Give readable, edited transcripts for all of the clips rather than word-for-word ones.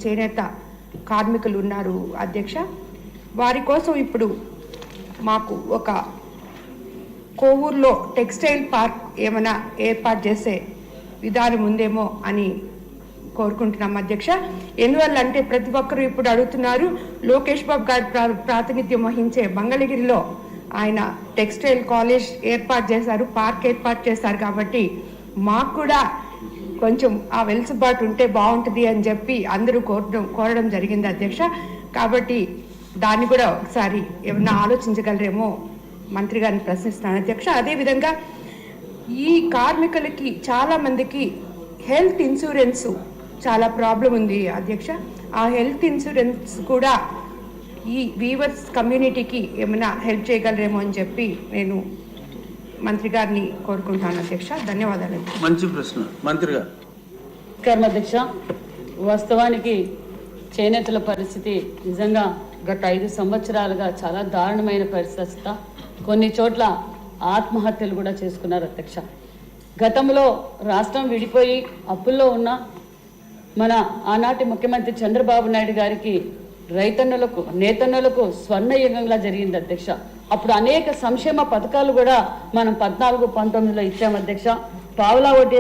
చేనేత కార్మికులు ఉన్నారు అధ్యక్ష. వారి కోసం ఇప్పుడు మాకు ఒక కోవూరులో టెక్స్టైల్ పార్క్ ఏమైనా ఏర్పాటు చేసే విధానం ఉందేమో అని కోరుకుంటున్నాం అధ్యక్ష. ఎందువల్లంటే ప్రతి ఒక్కరూ ఇప్పుడు అడుగుతున్నారు, లోకేష్ బాబు గారి ప్రాతినిధ్యం వహించే మంగళగిరిలో ఆయన టెక్స్టైల్ కాలేజ్ ఏర్పాటు చేశారు, పార్క్ ఏర్పాటు చేశారు. కాబట్టి మాకు కూడా కొంచెం ఆ వెలుసుబాటు ఉంటే బాగుంటుంది అని చెప్పి అందరూ కోరడం జరిగింది అధ్యక్ష. కాబట్టి దాన్ని కూడా ఒకసారి ఏమన్నా ఆలోచించగలరేమో మంత్రి గారిని ప్రశ్నిస్తున్నాను అధ్యక్ష. అదేవిధంగా ఈ కార్మికులకి చాలామందికి హెల్త్ ఇన్సూరెన్స్ చాలా ప్రాబ్లం ఉంది అధ్యక్ష. ఆ హెల్త్ ఇన్సూరెన్స్ కూడా ఈ వీవర్స్ కమ్యూనిటీకి ఏమైనా హెల్ప్ చేయగలరేమో అని చెప్పి నేను మంత్రి గారిని కోరుకుంటాను అధ్యక్ష. ధన్యవాదాలు. మంచి ప్రశ్న మంత్రి గారు. అధ్యక్ష, వాస్తవానికి చేనేతల పరిస్థితి నిజంగా గత 5 సంవత్సరాలుగా చాలా దారుణమైన పరిస్థితి. కొన్ని చోట్ల ఆత్మహత్యలు కూడా చేసుకున్నారు అధ్యక్ష. గతంలో రాష్ట్రం విడిపోయి అప్పుల్లో ఉన్న మన ఆనాటి ముఖ్యమంత్రి చంద్రబాబు నాయుడు గారికి రైతన్నులకు నేతన్నులకు స్వర్ణయుగంలా జరిగింది అధ్యక్ష. అప్పుడు అనేక సంక్షేమ పథకాలు కూడా మనం 14-19లో ఇచ్చాము అధ్యక్ష. పావలా వడ్డీ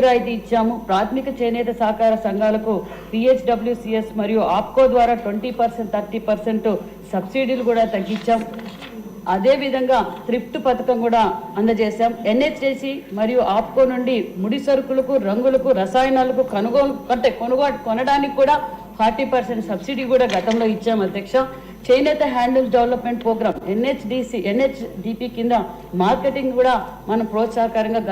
రాయితీ ఇచ్చాము. ప్రాథమిక చేనేత సహకార సంఘాలకు PHWCS మరియు ఆప్కో ద్వారా 20% 30% సబ్సిడీలు కూడా తగ్గించాం. అదేవిధంగా థ్రిఫ్ట్ పథకం కూడా అందజేశాం. NHDC మరియు ఆప్కో నుండి ముడి సరుకులకు, రంగులకు, రసాయనాలకు కొనడానికి కూడా 40% సబ్సిడీ కూడా గతంలో ఇచ్చాం అధ్యక్ష. చేనేత హ్యాండ్లూమ్స్ డెవలప్మెంట్ ప్రోగ్రామ్ NHDP కింద మార్కెటింగ్ కూడా మనం ప్రోత్సాహకరంగా